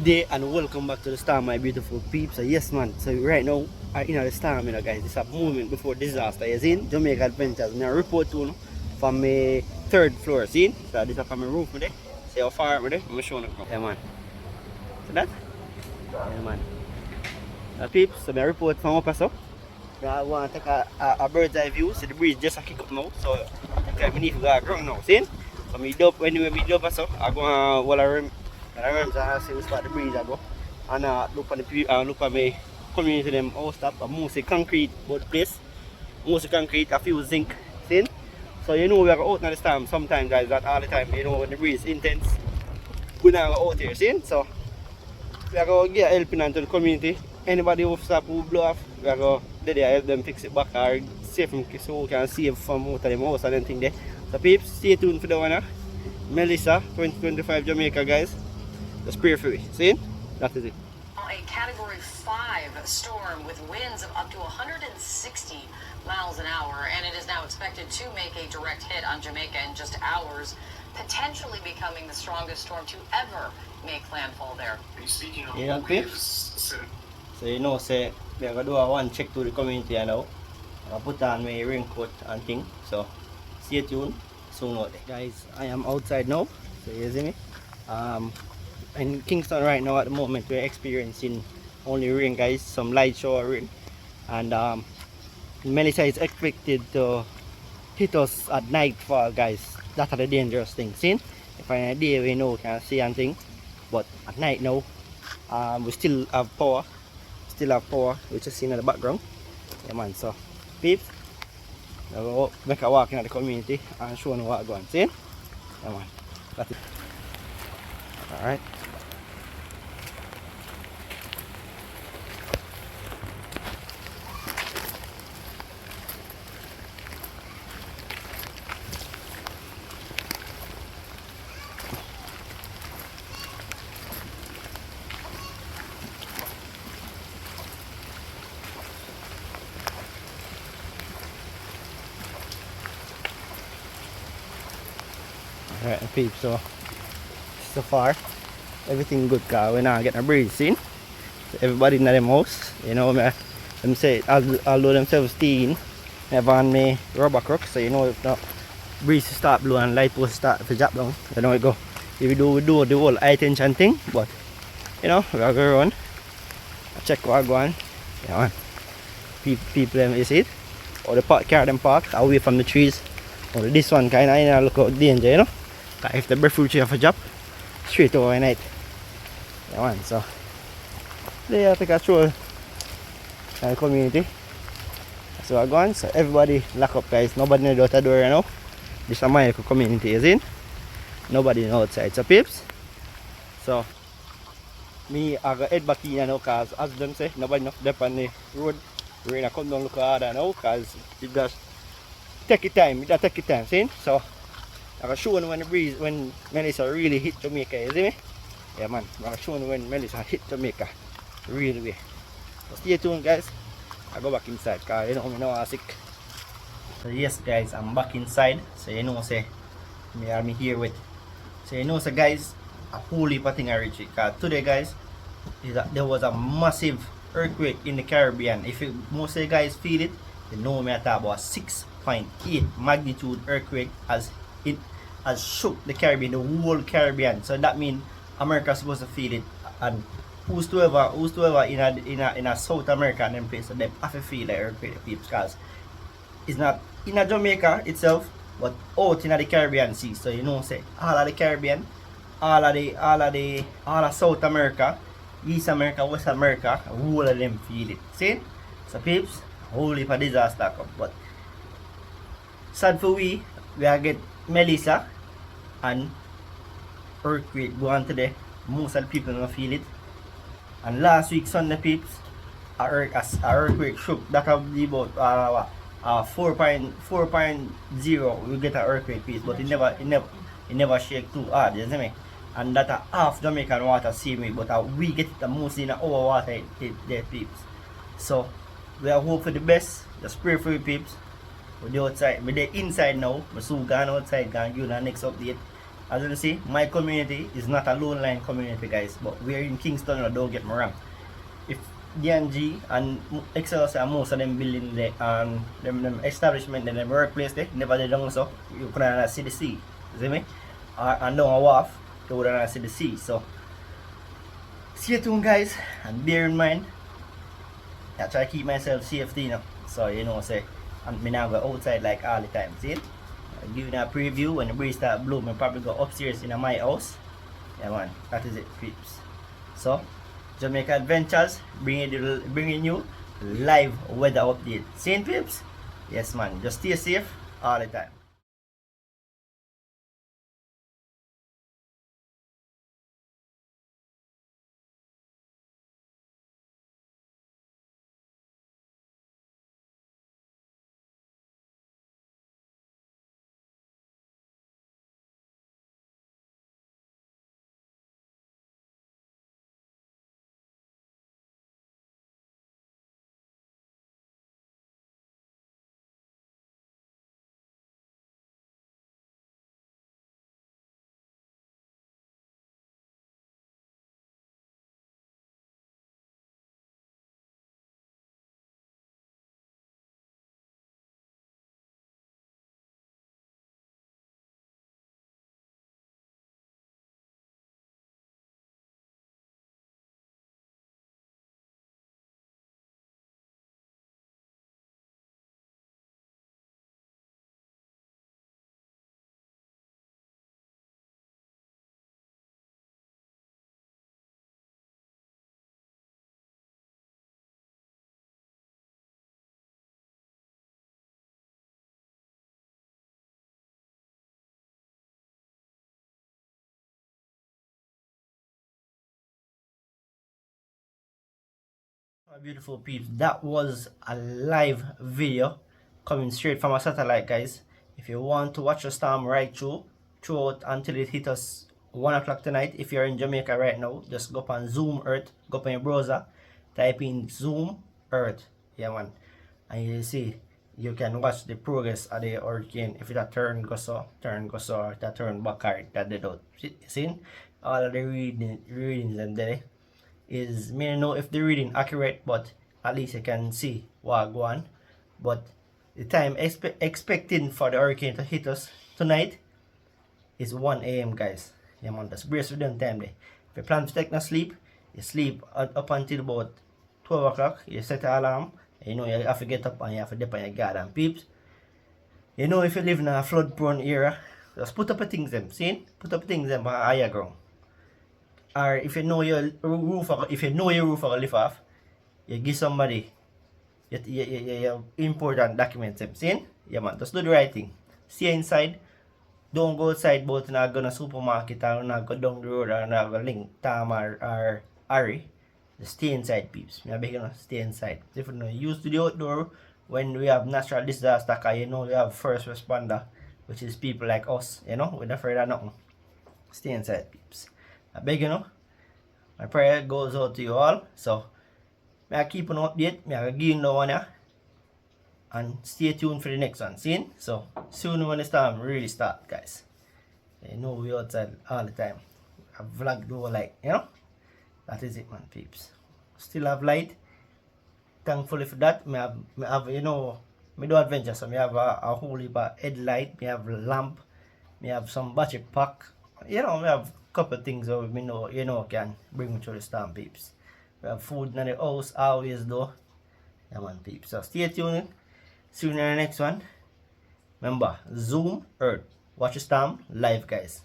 Good day and welcome back to the storm, my beautiful peeps. So yes man, so right now I in the storm, guys. It's a moment before disaster. You see, Jamaica Adventures. Now report to you from my third floor. See? So this is from my roof there. See how far I'm there? I'm showing you. Yeah man. See that? Yeah man. Peeps, so my report from up so. I want to take a bird's eye view. See the breeze just a kick up now. So I can't believe we got ground now. See? So me dub anyway we dub so I go while I remember I see we start the breeze I go. And look at the look at my community them house top, mostly concrete but place. Mostly concrete, a few zinc thin. So you know we are out in the storm sometimes guys, not all the time, you know when the breeze is intense. We now go out here, see? So we are going to get helping into the community. Anybody who stop who blow off, we are going to help them fix it back or save them so we can save from out of them house and anything there. So peeps, stay tuned for the one. Melissa 2025 Jamaica guys. Just pray for me. See? That is it. A Category 5 storm with winds of up to 160 miles an hour, and it is now expected to make a direct hit on Jamaica in just hours, potentially becoming the strongest storm to ever make landfall there. Yeah, peeps. So you know, say we are gonna do a one check to the community now. I put on my raincoat and thing. So stay tuned. Soon out there. Guys, I am outside now. So you see me? In Kingston right now at the moment we're experiencing only rain guys, some light shower rain, and Melissa is expected to hit us at nightfall guys. That's the dangerous thing. See? If in a day we know we can see anything, but at night now we still have power, which is seen in the background. Yeah man, so peeps, we'll make a walk in the community and show them what's going on. See? Yeah man, that's it. Alright. Alright peeps, so far everything good car. We're not getting a breeze seen. So everybody in them house, you know, them say although themselves stealing, have on me rubber crook, so you know if the breeze start blowing and light post start to drop down, you know it go. If we do the whole high tension thing, but you know, we are going to run. Check what go on. Yeah man. People them is it. Or the park car them park away from the trees. Or this one kinda look out danger, you know. If the breadfruit tree have a job, straight overnight. Yeah man, so they have to control the community. So I go on, so everybody lock up guys, nobody in the outer door you know. This is my community is in. Nobody outside, so peeps. So me I go head back in now cause as them say, nobody not up on the road. We're gonna come down look harder now cause it does take it time, see? So I can show you when the breeze, when Melissa really hit Jamaica, you see me? Yeah man, I can show you when Melissa hit Jamaica, really way. So stay tuned guys, I go back inside because you know I'm sick. So yes guys, I'm back inside, so you know say, me here with, so you know so guys, a whole heap of thing I reached because today guys, there was a massive earthquake in the Caribbean. If you, most of you guys feel it, you know me I talk about 6.8 magnitude earthquake as it has shook the Caribbean, the whole Caribbean. So that means America supposed to feel it, and whosoever in a South America and them place, so they have to feel the earthquake, peeps, because it's not in a Jamaica itself, but out in the Caribbean sea. So you know, say all of the Caribbean, all of South America, East America, West America, all of them feel it. See? So peeps, whole heap of disaster come, but sad for we are get Melissa and earthquake go on today. Most of the people don't feel it. And last week Sunday peeps, a earthquake shook. That will be about 4.0. We get an earthquake piece, but it never shake too hard. You see me? And that half Jamaican water see me, but we get it mostly in our water there peeps. So we are hope for the best. Just pray for you peeps. We're outside, we're inside now. We're soon gone outside, gone give you the next update. As you can see, my community is not a lone line community, guys, but we're in Kingston, don't get me wrong. If DNG and Excelsior and most of them building the them establishment and them workplace they never they done so, you couldn't see the sea. You see me? And down a wharf, you wouldn't see the sea. So stay tuned, guys, and bear in mind, I try to keep myself safety, you know. So you know, say, and me now go outside like all the time. See? I give you a preview when the breeze start blowing. I probably go upstairs in my house. Yeah, man, that is it, peeps. So Jamaica Adventures bringing you live weather update. Same peeps? Yes, man. Just stay safe all the time. My beautiful peeps, that was a live video coming straight from a satellite, guys. If you want to watch the storm right throughout until it hit us 1 o'clock tonight, if you're in Jamaica right now, just go up on Zoom Earth, go up on your browser, type in Zoom Earth, yeah man, and you see you can watch the progress of the hurricane. If it a turn go so, or it a turn back, or that did out. See all of the readings and there is may know if the reading accurate, but at least you can see what go on. But the time expecting for the hurricane to hit us tonight is 1 a.m. guys. Yeah man, that's brace with them time there. If you plan to take no sleep, you sleep up until about 12 o'clock, you set an alarm, you know you have to get up and you have to dip on your guard and peeps. You know if you live in a flood prone area, just put up a things them, see? Put up things them on higher ground. Or if you know your roof, will lift off, you give somebody your important documents. See? Yeah man, just do the right thing. Stay inside. Don't go outside, but not go to supermarket or not go down the road or not go link Tam or Harry. Just stay inside, peeps. I beg you know, stay inside. If you know, use to the outdoor when we have natural disaster, cause you know we have first responder, which is people like us, you know, we're not afraid of nothing. Stay inside, peeps. I beg you know. My prayer goes out to you all. So, may I keep an update. May I give you one here. And stay tuned for the next one. See? So, soon when the storm really start, guys. You know we outside all the time. I vlog do like, you know? That is it, man, peeps. Still have light. Thankfully for that. Me have you know, me do adventure. So, me have a whole heap of headlight. Me have lamp. Me have some battery pack. You know, we have couple things that we know, you know, can bring me through the storm, peeps. We have food in the house always though. Yeah man, peeps. So stay tuned. See you in the next one. Remember, Zoom Earth. Watch the storm live, guys.